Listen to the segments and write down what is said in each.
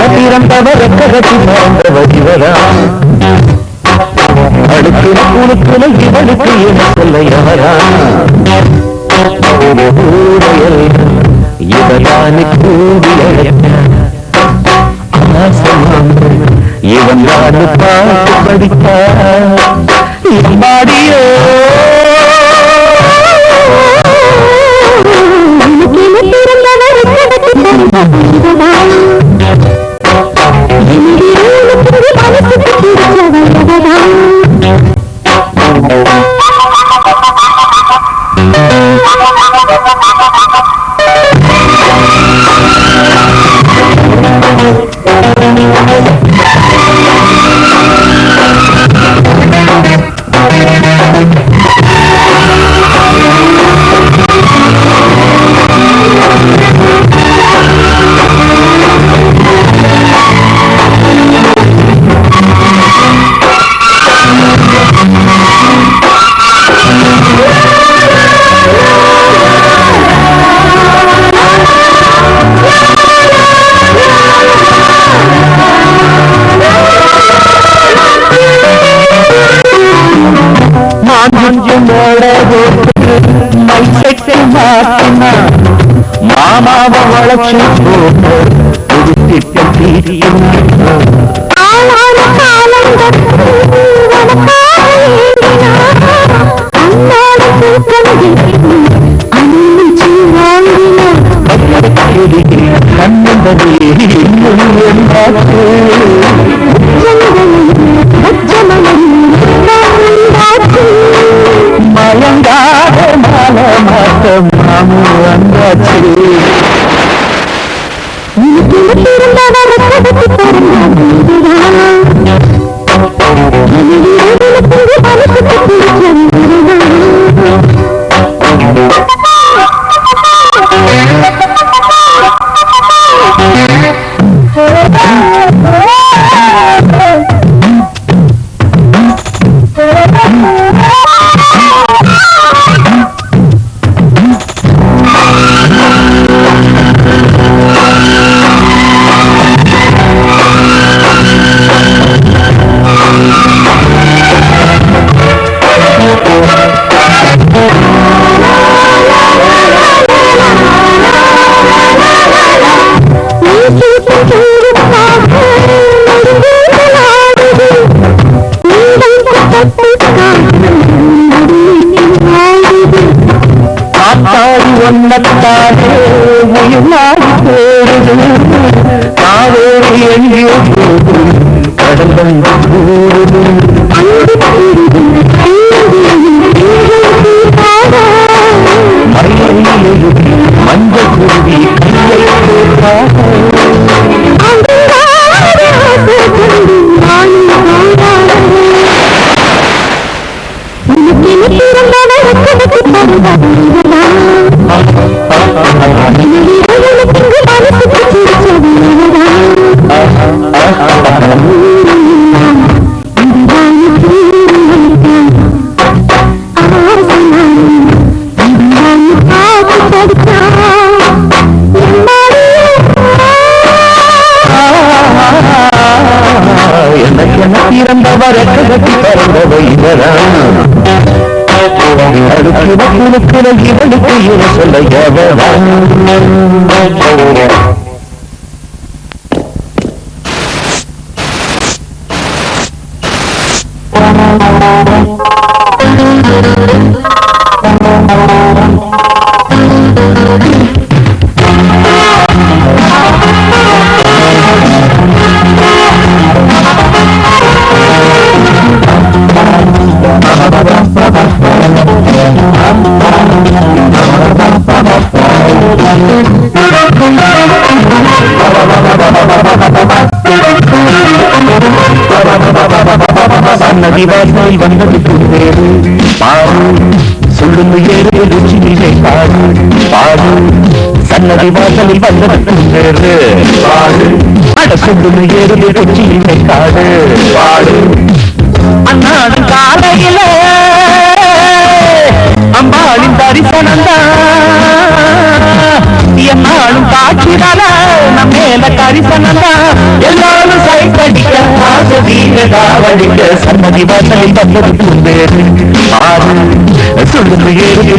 பிறந்தவர் ககத்தி மறந்தவர் இவரா அடுக்கின குழுக்கின இவனுக்கு என்ன சொல்ல எவரா இவரானு கூடி இவன் நாடு பாட்டு படித்தா மாடியோ மாமாவ வளர்ச்சி மயங்காத மால மாற்றம் மாமு வந்தாச்சு ஒன்னத்தாலே உயிர்நாடி போடுது காவேரி எங்கேயோ போகும் கடல் வந்து கூடுது மஞ்சள் குருவி பிறந்தவர் ககத்தி பிறந்தவ இவரா அடுக்கின குழுக்கின இவனுக்கு என்ன சொல்ல எவரா நதிவாசல் வந்தது வேறு பாரு சொல்லுங்க ஏறு ருச்சியிலே பாரு பாரு சன்னதி வாசலில் வந்தது வேறு பாடு அட சொல்லுங்க ஏறு ருச்சியிலே காடு பாடு அண்ணாடும் காலையில அம்பாளின் தரிசனந்தா என்னாலும் காட்சிதான நம்மே மேல கரிசனந்தா எல்லாரும் சைக்கடிக்க ஆசதீரதாவடிக்க சன்னதி வாசலை வந்தது பேரு பாடு சொல்லுங்க ஏறு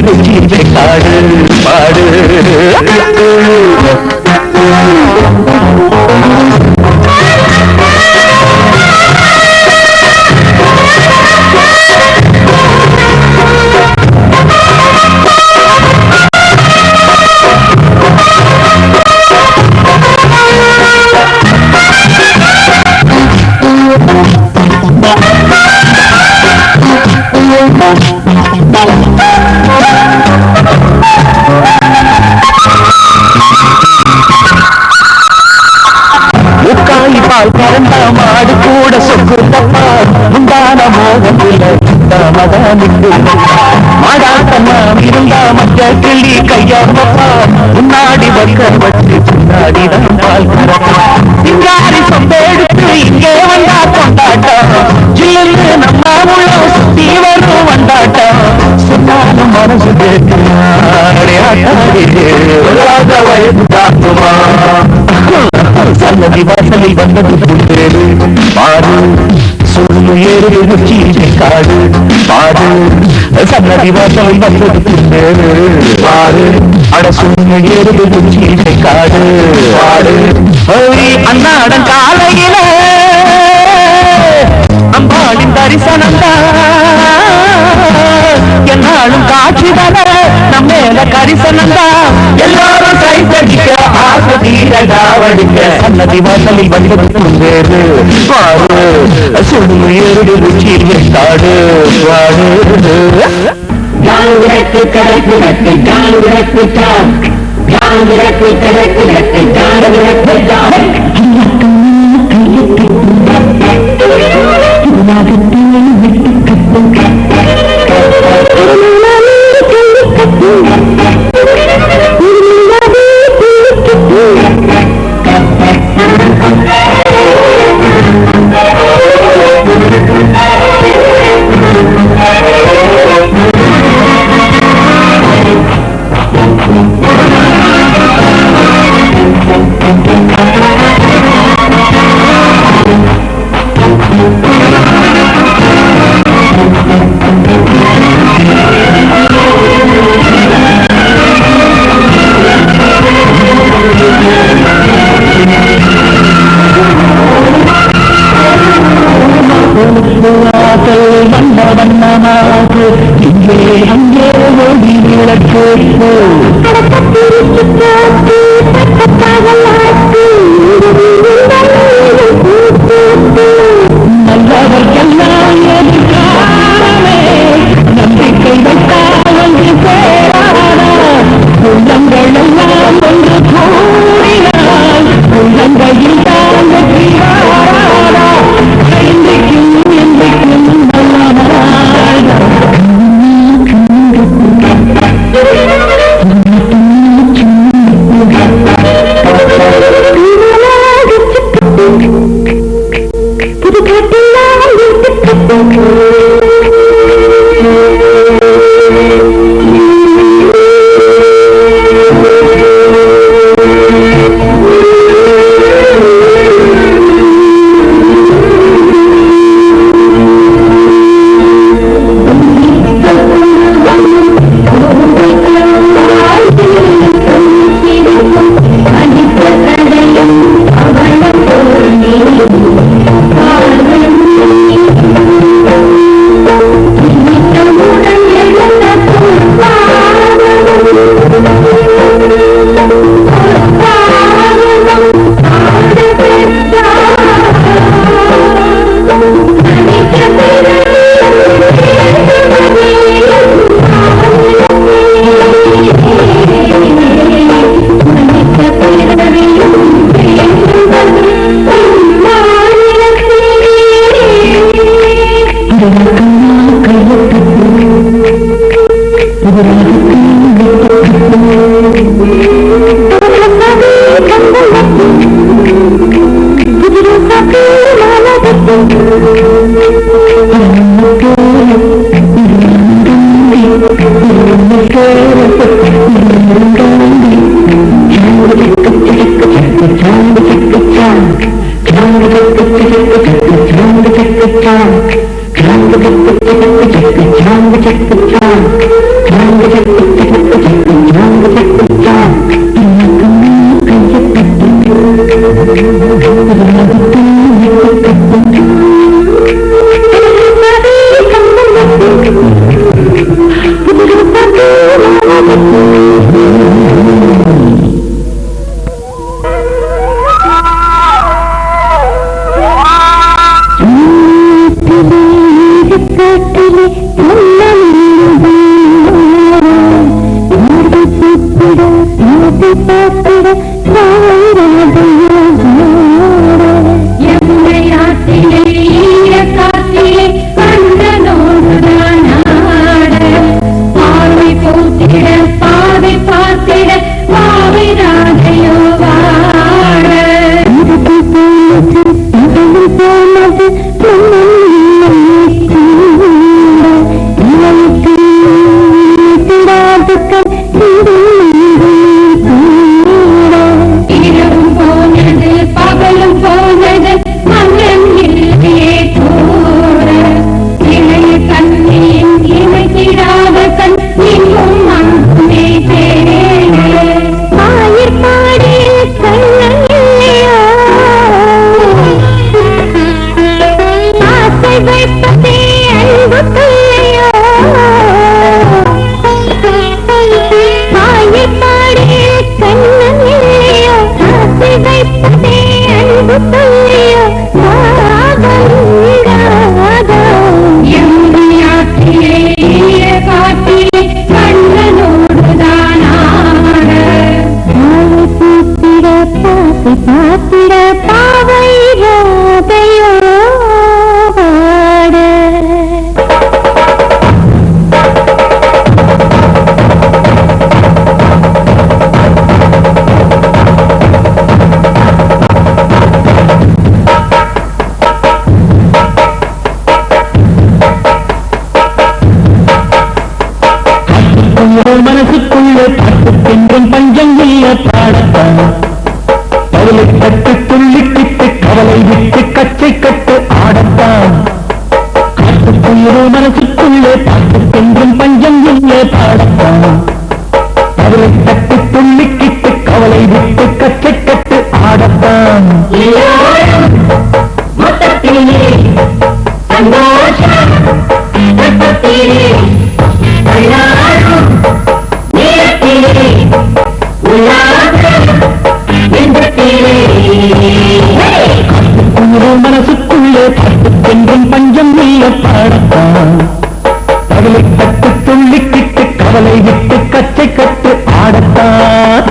காடு பாடு கரண்டா மாடு கூட சொக்குதப்பா முந்தான மோகத்துல மதானிக்கு மாடாட்டமா இருந்தா மற்ற கிள்ளி கையாப்பா முன்னாடி வக்க வச்சு பின்னாடிதான் பால் கரப்பா சிங்காரி சொந்தெடுத்து இங்கே வந்தா கொண்டாட்டம் ஜில்லு நம்ம உள்ள சுத்தி வரும் வந்தாட்டம் சொன்னாலும் மனசு கேட்கிறாட வயது தாக்குமா சன்னதி வாசலில் வந்தது புள்ளேரு பாடு சொல்லு ஏறு சீதை காடு பாடு சன்னதி வாசலில் வந்தது புள்ளேரு பாடு அட சொல்லு ஏறு சீதை காடு பாடு அன்னாடன் காலையில அம்பாளின் தரிசனந்தா என்னாலும் காட்சி தர நம்ம மேல கரிசனந்தா எல்லாரும் கைத்தடிக்க ஆசை தீரடாவடிக்க சன்னதி வாசலில் வந்தது வேறு பாடு சொல்லு ஏறு ருச்சி காடு பாடு வண்ண வண்ணமாக இங்கே அங்கே ஓடி விளக்கு நல்லவர்க்கெல்லாம் எதிர்காலமே நம்பிக்கை வைத்தால் ஒன்று சேராதா உள்ளங்கள் எல்லாம் ஒன்று கூடினால் உள்ளங்கையில் தான் வெற்றி வாராதா என்றைக்கும் என்றைக்கும் Thank you. மனசுக்குள்ளே பாட்டுக்கென்றும் பஞ்சம் இல்ல பாடத்தான் கவலை கட்டு துள்ளிக்கிட்டு கவலை விட்டு கச்சை கட்டு ஆடத்தான் காட்டுக்குள்ளே மனசுக்குள்ளே பாட்டுக்கென்றும் பஞ்சம் இல்ல பாடத்தான் கவலை கட்டு துள்ளிக்கிட்டு கவலை விட்டு கச்சை கட்டு ஆடத்தான் மொத்தத்திலே சந்தோஷம் மனசுக்குள்ளே பாட்டுக்கென்றும் பஞ்சம் இல்ல பாடத்தான் கவலை கட்டு துள்ளிக்கிட்டு கவலை விட்டு கச்சை கட்டு ஆடத்தான்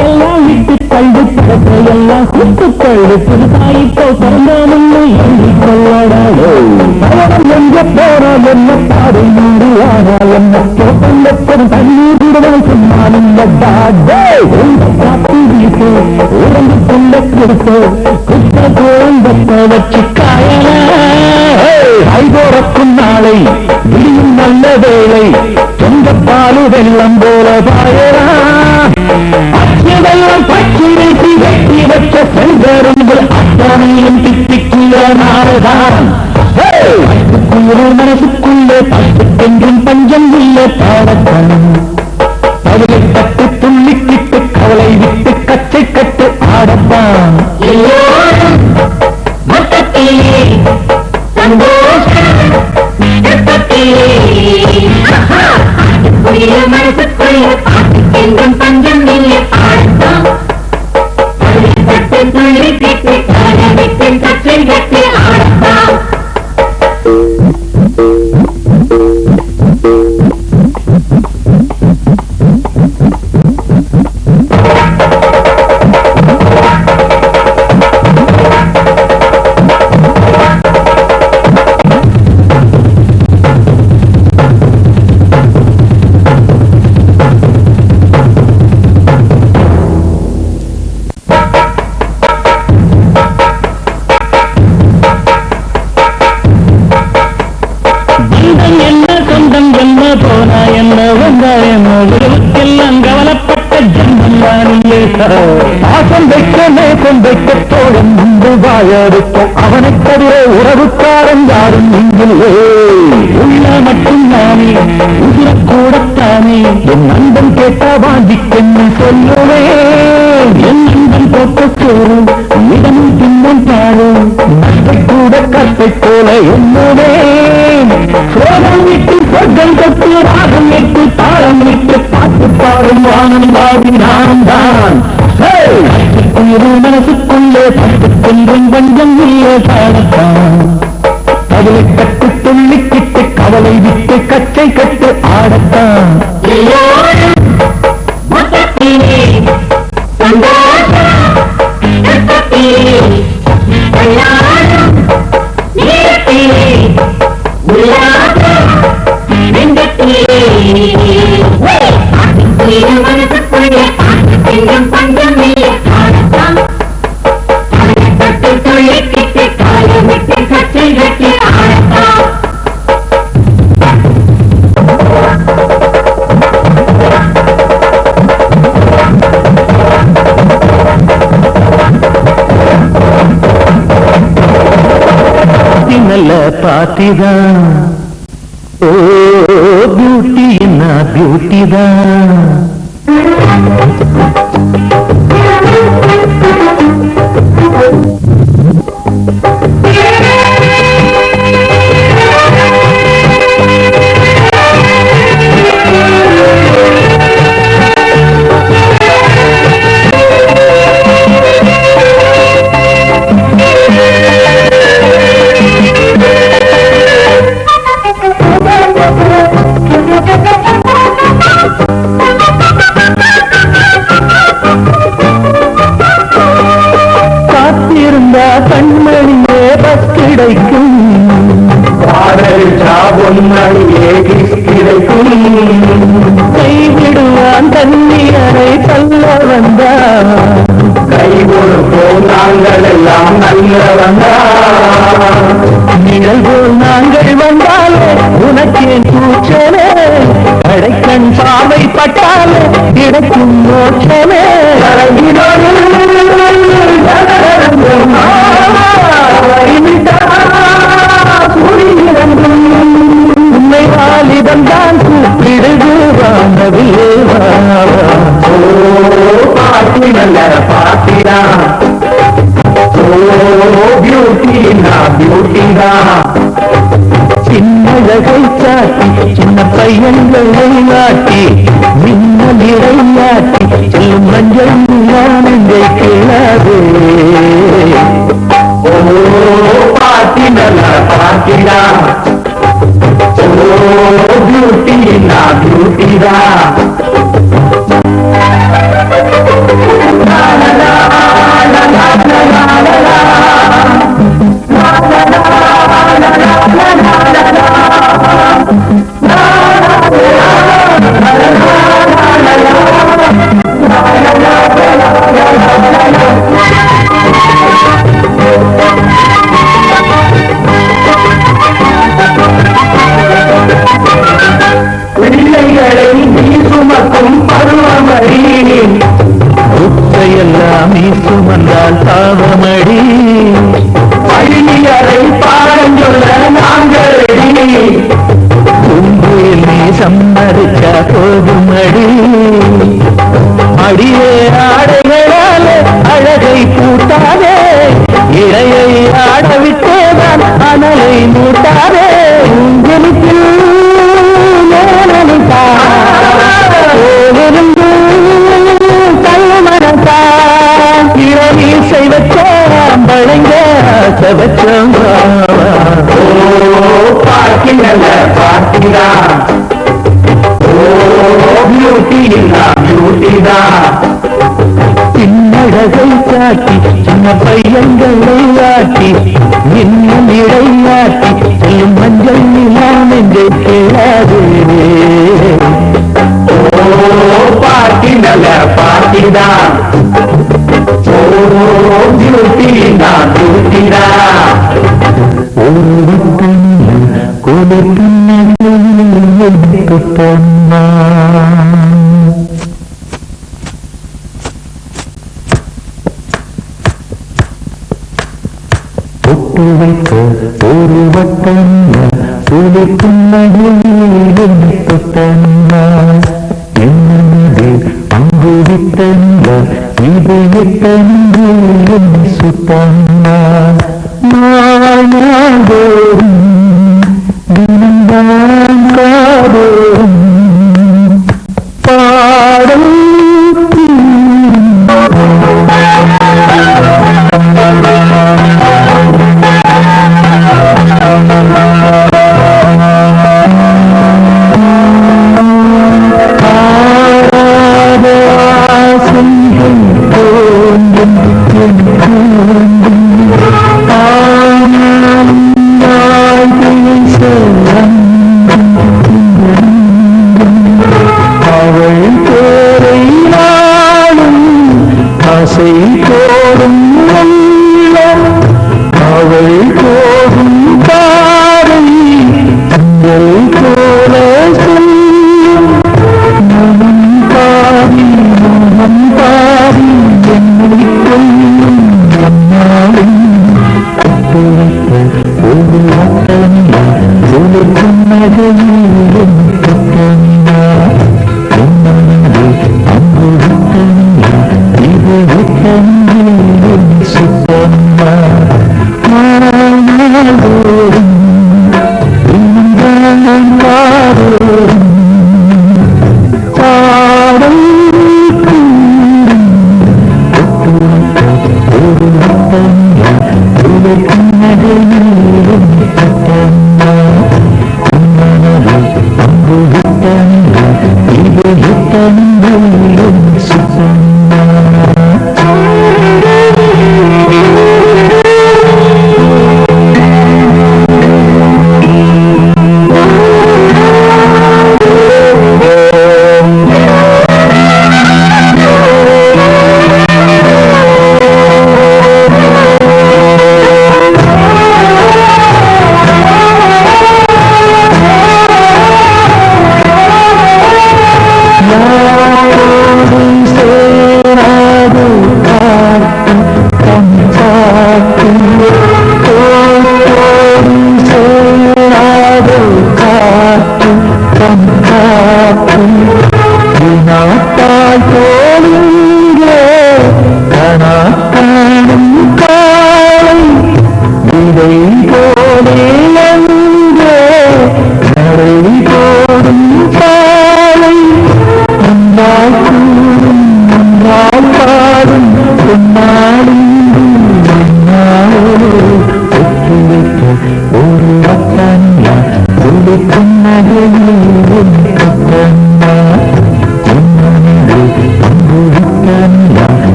எல்லாம் விட்டு தள்ளு எல்லாம் சுட்டு தள்ளு புதுதாயிப்போ பிறந்தாமன்னு எண்ணிக் கொள்ளடாடோ எங்க போறா என்ன பாடு நூறு ஆனா என்ன தோட்டந்தப்படும் தண்ணீர் விடுதல் சொன்னாலும் காத்து வீசு உடம்பு கொண்ட கொடுத்து குற்ற குழந்தத்தை வச்சு காயல ஐதோரக்கும் நாளை விடியும் நல்ல வேளை சொந்த பாலு வெள்ளம் போல பாயலா அச்சதெல்லாம் பற்றி வைத்து வெட்டி வச்ச செல்வருங்கள் அத்தனையும் திட்டிக்குள்ள நாடுதான் மனசுக்குள்ளே பட்டுக்கென்றும் பஞ்சம் இல்ல பாடத்தான் கவலை கட்டு துள்ளிக்கிட்டு கவலை விட்டு கச்சை கட்டு ஆடத்தான் மொத்தத்திலே சந்தோஷம் மனசுக்குள்ளே பாட்டுக்கென்றும் பஞ்சம் இல்ல பாடத்தான் கவலை கட்டு துள்ளிக்கிட்டு கவலை விட்டு கச்சை கட்டு ஆடத்தான் பாசம் வைக்க நேசம் வைக்க தோழன் முன்பு வாழறுப்போம் அவனை தவிர உறவுக்காரன் யாரும் இங்கில்லே உள்ள மட்டும் நானே உயிரக்கூடத்தானே என் நண்பன் கேட்டா வாங்கிக்கொண்டு சொல்லுவேன் என் நண்பன் போட்ட சோறு இடமும் பின்னும் பாரு நன்மை கூட கற்பை போல எண்ணுவேன் சோகம் விட்டு சொர்க்கம் தொட்டு ராகம் விட்டு தாளம் விட்டு பாட்டு பாடும் வானம் பாவி நான் தான் மனசுக்குள்ளே பட்டு கொன்றும் பஞ்சம் இல்லே பாடத்தான் கவலை கட்டு துள்ளிக்கிட்டு கவலை விட்டு கச்சை கட்டு ஆடத்தான் நல்ல பாத்திதான் ஓ பியூட்டி என்ன பியூட்டி தான் கண்மணியே பஸ் கிடைக்கும் பொன்மணியே கிடைக்கும் கைவிடுவான் தண்ணீரை தள்ள வந்தான் கை கொடுப்போம் நாங்கள் எல்லாம் நல்ல வந்தான் நிழல் போல் நாங்கள் வந்தாலே உனக்கே கூச்சமே கடைக்கண் பார்வை பட்டாலே கிடைக்கும் மோட்சமே உண்மை வாலிபம் தான் கூப்பிடுது வாங்கவில்லை பாட்டி நல்ல பாட்டினா பியூட்டி பியூட்டி தான் சின்னழகை சாட்டி சின்ன பையன்களை நாட்டி மின்னல் இறையாட்டி செல்லும் மஞ்சள் நெஞ்சை கிளது பாட்டி நல்ல பாட்டினா பியூட்டி பியூட்டி தான் பிள்ளைகளை நீ சுமக்கும் பருவமடி உத்தையெல்லாம் நீ சுமந்தால் தாவமடி பள்ளியறை பாடம் சொல்ல நாங்கள் உங்களில் நீ சம்மதிக்க போதுமடி அடியே ஆடைகளால் அழகை பூட்டாதே இடையை ஆடவிட்டேதான் அனலை மூட்டாதே உங்களுக்கு பழங்க சவச்சம் பாட்டி நல்ல பாட்டிதா பியூட்டி பியூட்டிதான் பின்னழகை காட்டி சின்ன பையன்களை ஆட்டி இன்னும் இடையாட்டி செல்லும் மஞ்சள் நிலா நெஞ்சை கேளாது பாட்டி நல்ல பாட்டிதான் வைத்த ஒரு வட்டன்னா துளி புன்னகையில் தொட்டன்னா என்னது அங்கு விட்டன்னா இது விட்டன்று சுட்டன்னா நாளோறும் தினந்தான் காதோறும் பாடம்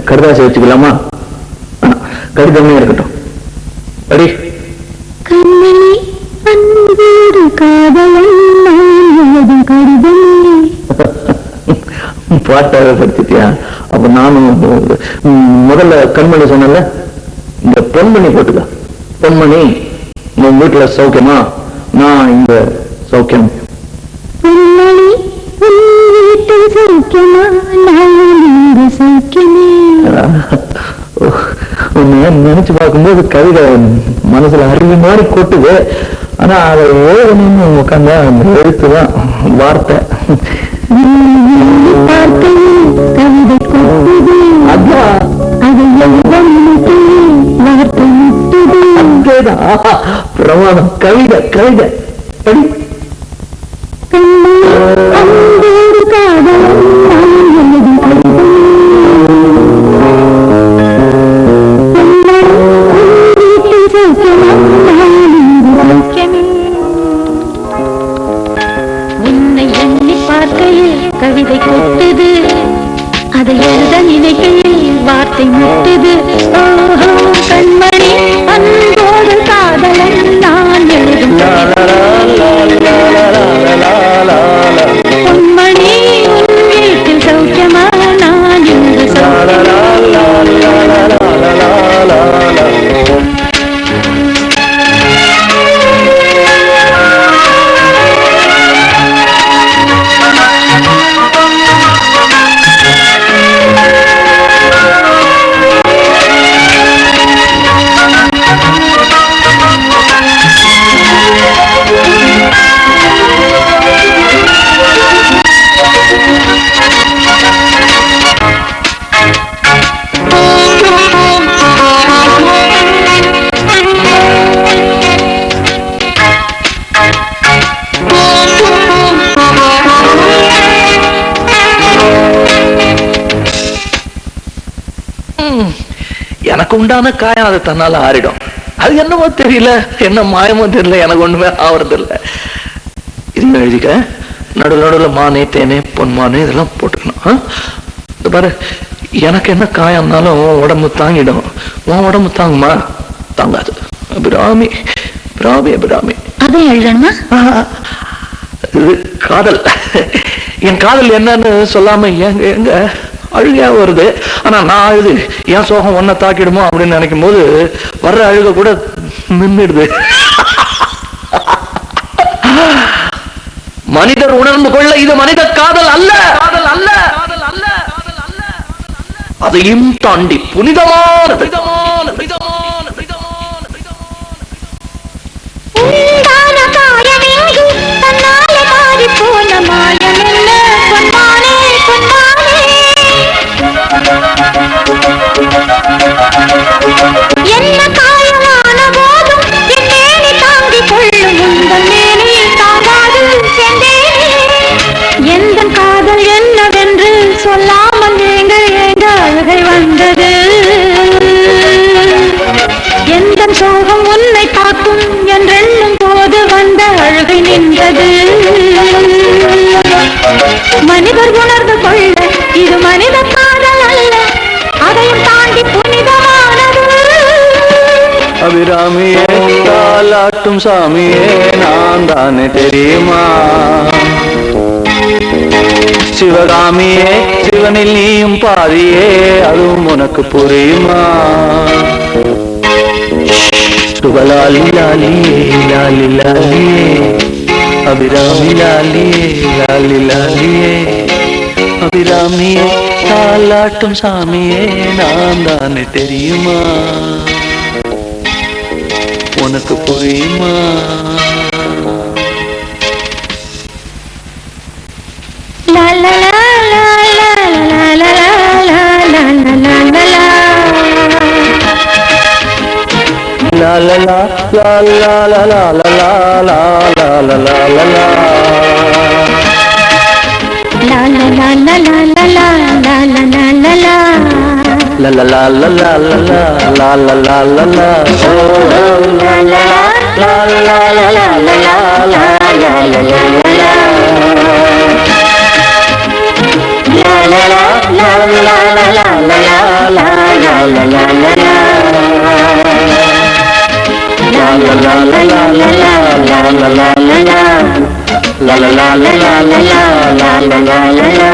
கடிதாசி வச்சுக்கலாமா? கடிதமே இருக்கட்டும். அடி பாட்டாக படிச்சுட்டியா? அப்ப நானும் முதல்ல கண்மணி சொன்னல, இந்த பொன்மணி போட்டுக்க. பொன்மணி, உங்க வீட்டுல சௌக்கியமா? நான் இங்க சௌக்கியம். நினைச்சு பார்க்கும்போது கவிதை மனசுல அருவி மாதிரி கொட்டுது. ஆனா அதை எழுதணும்னு உட்காந்தா அந்த எழுத்துதான் வார்த்தை. பிரமாதம். கவிதை கவிதை படி. உன்னை எண்ணி பார்க்கையில் கவிதை கொட்டுது, அதை எழுத நினைக்கையில் வார்த்தை முட்டுது. ஓஹோ கண்மணி அன்போடு காதலன் நான் எழுதும் பொன்மணி உன் வீட்டில் சௌக்கியமா நான் இங்கு எனக்கு உண்டான காயம் அது தன்னால ஆறிடும். அது என்னமோ தெரியல, என்ன மாயமோ தெரியல, எனக்கு ஒண்ணுமே ஆவறது இல்லை. இது எழுதிக்க, நடுவில் நடுவில் மானே தேனே பொன்மானே இதெல்லாம் போட்டுக்கணும். பாரு, எனக்கு என்ன காயம்னாலும் உடம்பு தாங்கிடும், உன் உடம்பு தாங்குமா? தாங்காது. அபிராமி அபிராமி அபிராமி. அதையும் எழுதணுமா? இது காதல். என் காதல் என்னன்னு சொல்லாம எங்க எங்க அழுகையா வருது. ஆனா நான் அழுது என் சோகம் ஒன்ன தாக்கிடுமோ அப்படின்னு நினைக்கும் போது வர்ற அழுக கூட நின்றுடுது. மனிதர் உணர்ந்து கொள்ள இது மனித காதல் அல்ல, காதல் அல்ல, காதல் அல்ல, அதையும் தாண்டி புனிதமானது. என்ன காயமான போதும் என்னேனி தாங்கிக் கொள்ளும் உங்கள் மேனி தாங்காது சென்றேனே. எந்த காதல் என்னவென்று சொல்லாமல் ஏங்க ஏங்க அழுகை வந்தது. எந்த சோகம் உன்னை தாக்கும் என்றெண்ணும் போது வந்த அழுகை நின்றது. மனிதர் உணர்ந்து கொள்ள இது மனித காதல் அல்ல, அதையும் தாண்டி புனிதமானது. அபிராமியே தாலாட்டும் சாமியே நான் தானே தெரியுமா? சிவகாமியே சிவனில் நீயும் பாதியே அதுவும் உனக்கு புரியுமா? சுபலாலி லாலியே லாலி லாலியே அபிராமி லாலியே லாலி லாலியே அபிராமியே தாலாட்டும் சாமியே நான் தானே தெரியுமா? உனக்கு புரியுமா? லா லா லா லா லா லா லா லா லா லா லா லா லா. La la la la la la la la la la la la la la la. La la la la la la la la la la la la. La la la la la la la la la la la la. La la la la la la la la la la la la la. La la la la la la la la la la la la la la. La la la la la la la la la la la la. La la la la la la la la la la la.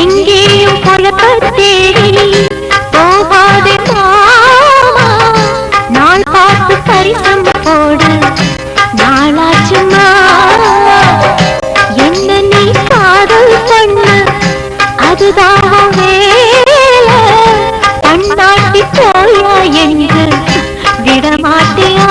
எங்கேயும் குழப்பத்தேடி போகாதே மாமா, நாள் பார்த்து பரிசம் போடு நாளாச்சு மாமா. என்ன நீ காதல் பண்ண அதுதான் வேலை, பண்டாட்டி போயா என்று விடமாட்டியா.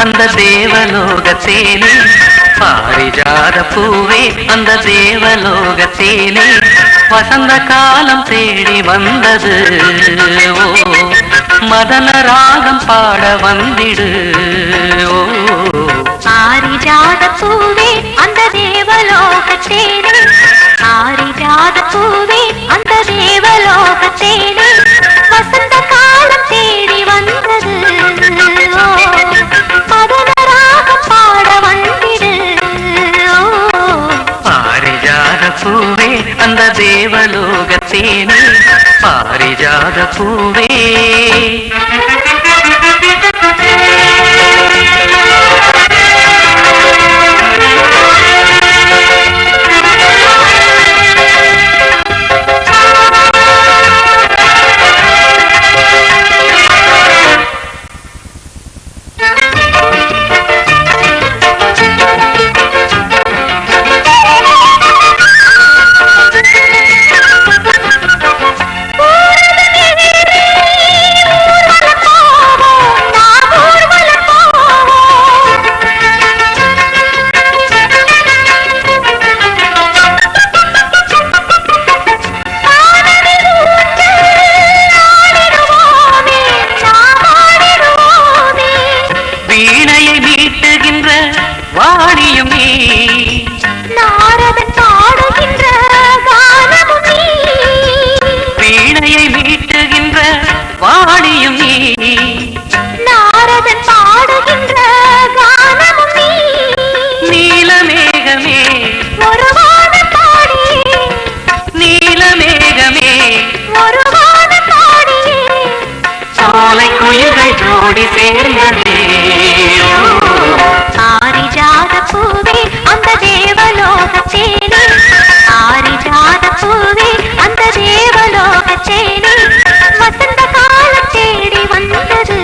அந்த தேவலோகத்தேனே, பாரிஜாத பூவே அந்த தேவலோகத்தேனே, வசந்த காலம் தேடி வந்தது. ஓ மதன ராகம் பாட வந்திடு. ஓ பாரிஜாத பூவே அந்த தேவலோகத்தேனே, பாரிஜாத பூவே அந்த தேவலோகத்தேனே, வசந்த காலம் தேடி வந்தது. பூவே அந்த தேவலோகத்தேனே, பாரிஜாத பூவே. பாரிஜாத பூவே அந்த தேவலோகத்தேனே, பாரிஜாத பூவே அந்த தேவலோகத்தேனே, வசந்த காலம் தேடி வந்தது.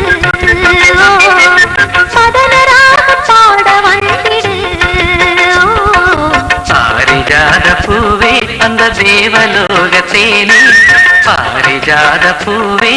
மதன ராகம் பாட வந்திடு. பாரிஜாத பூவே அந்த தேவலோகத்தேனே, பாரிஜாத பூவே.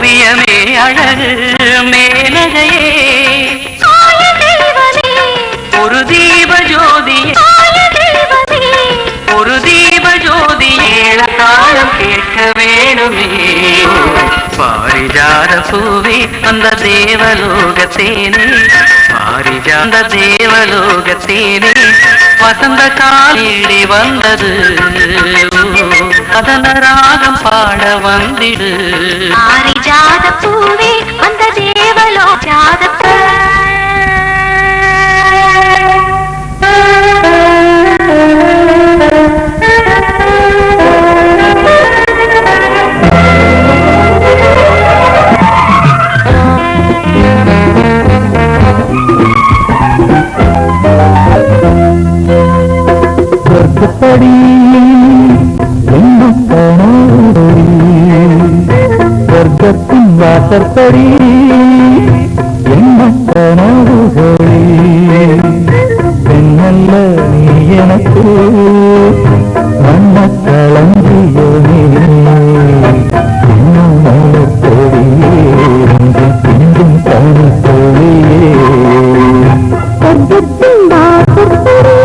ஓவியமே அழகு மேனகையே ஒரு தீப ஜோதியே ஒரு தீப ஜோதி ஏழத்தாளம் கேட்க வேணுமே பாரிஜாத பூவே அந்த தேவலோகத்தேனே பாரிஜாத தேவலோகத்தேனே வசந்த காலீடி வந்தது அதன ராகம் பாட வந்திடு பாரிஜாத பூவே அந்த தேவலோகாத சொர்க்கப்படி சொர்க்கத்தின் வாசற்படி என்ன கனவுகளே பெண்ணல்ல நீ எனக்கு மண்ண களஞ்சியமே மலத்தொடியே பின்னும் தனி தொழியே சொர்க்கத்தின் வாசற்படி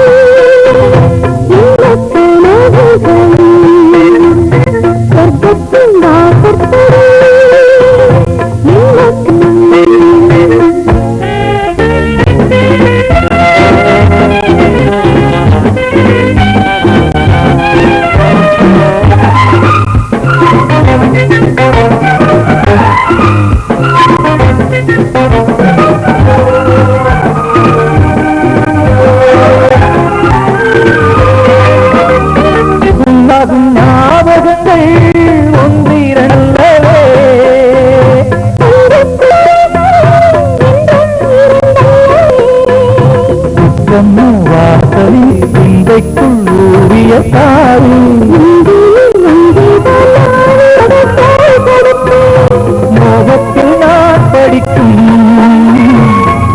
மோகத்தில் நான் படிக்கும்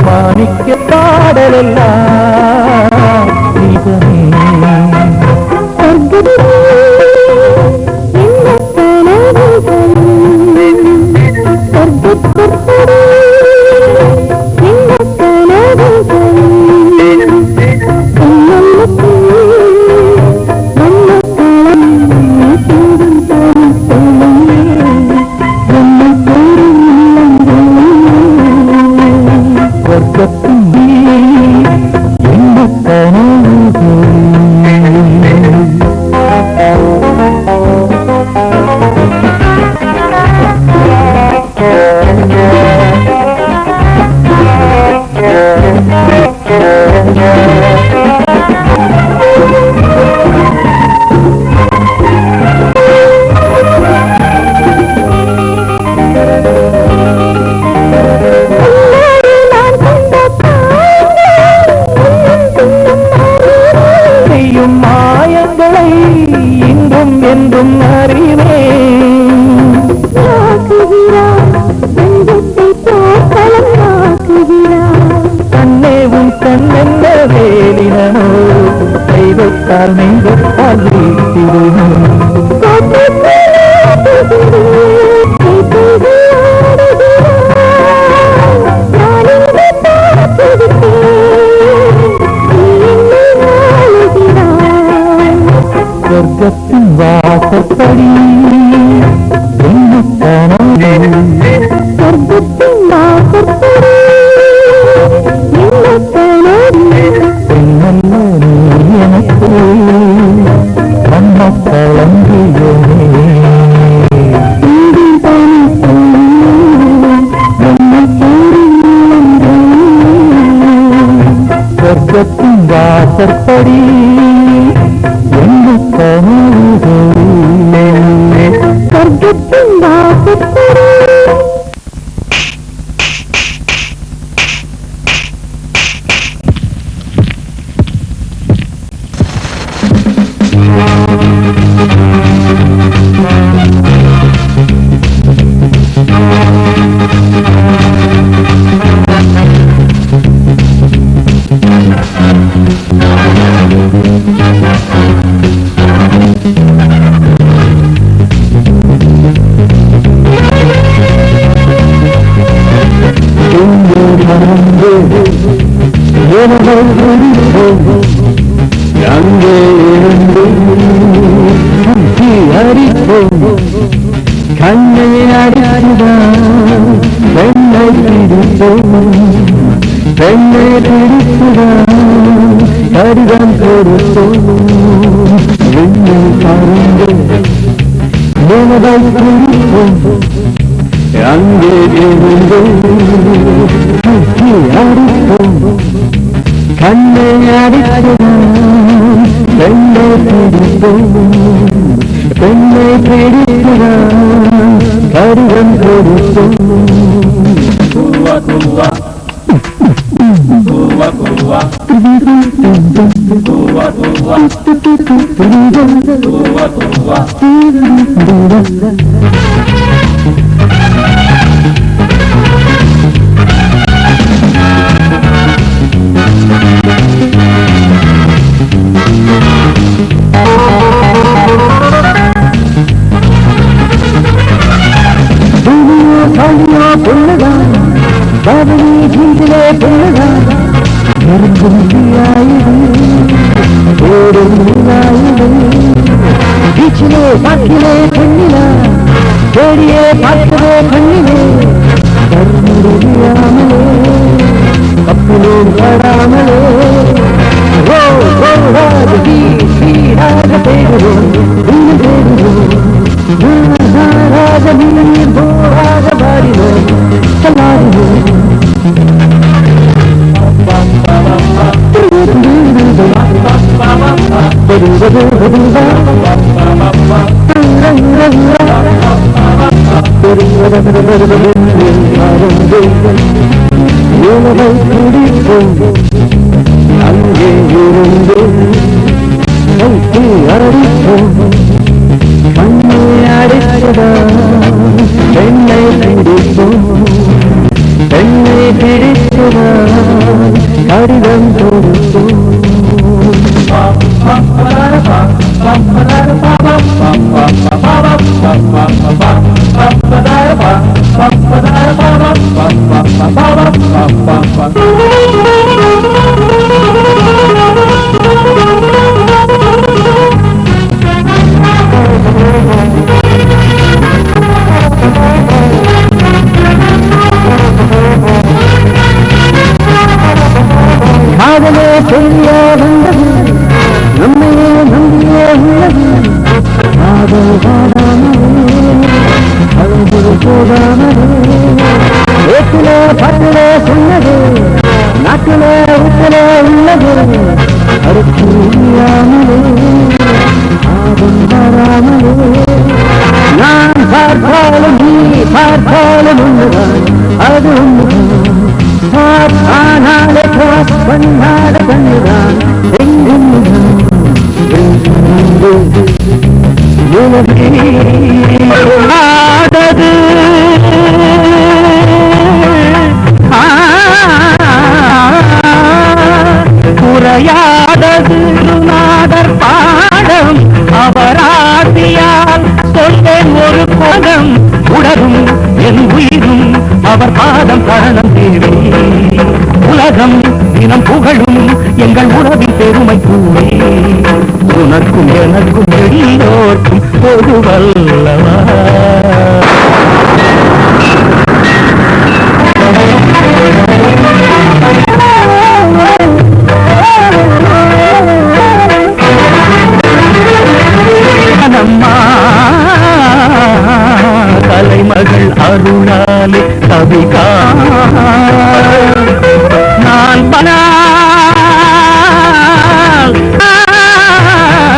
மாணிக்க பாடலெல்லாம் சொர்க்கத்தின் வாசற்படி சொர்க்கத்தின் வாசற்படி எனக்கு கண்ண கலங்கியமே சொர்க்கத்தின் வாசற்படி என்ன கனவுகளே சொர்க்கத்தின் வாசற்படி பறந்து எனதை பிடிப்போம் அங்கே இருந்து அடிப்போம் கண்ணை அடித்துதான் பெண்ணை பிடிப்போம் பெண்ணை பிடித்துதான் கடிதம் கொடுப்போம் என்னை பறந்து எனதை பிடிப்போம் அங்கே இருந்து அடிப்போம் கண்ணை அடித்துதான் பெண்ணை பிடிப்போம் பெண்ணை பிடித்துதான் கடிதம் கொடுப்போம் பொண்ணுதான் பாவனி ஜீவிலே பொண்ணுதான் நெருங்கும் ஓடும் பீச்சிலே பாக்கிலே பெண்ணிலா தேடியே பார்க்கவே கண்ணிலே கருமுடியாமலே கப்பிலே படாமலே சீராக தேடுவோம் ராஜ நீர் போராக பாடினோம் சொல்லாடினோம் உணவை குடிப்போம் அங்கே இருந்து கைக்கு அடிப்போம் கண்ணை அடித்ததான் பெண்ணை பிடிப்போம் பெண்ணை பிடித்ததான் கடிதம் கொடுப்போம் காதலே சொல்லிய வந்தது நம்மையே நம்பியே உள்ளது காதல் பாடாமலே அழகு போடாமலே ஏற்றிலே பட்டிலே சொன்னது நாட்டிலே உத்திலே உள்ளது அறுத்து முடியாமலே ஆதம் வராமலே நான் பார்த்தாலும் நீ பார்த்தாலும் ஒன்றுதான் அது ஒன்றுதான் ஆனாலே கிராஸ் பண்ணாத கண்ணுதான் எங்கும் ஆதது குறையாதது நாதர் பாடம் அவராசியால் சொல்வேன் ஒரு கோலம் உடரும் என் உயிரும் அவர் பாதம் காரணம் தேவை உலகம் தினம் புகழும் எங்கள் உறவின் பெருமை கூறே உனக்கும் எனக்கும் எல்லோர்க்கும் பொதுவல்லவா கலைமகள் அருளாலே கவிகா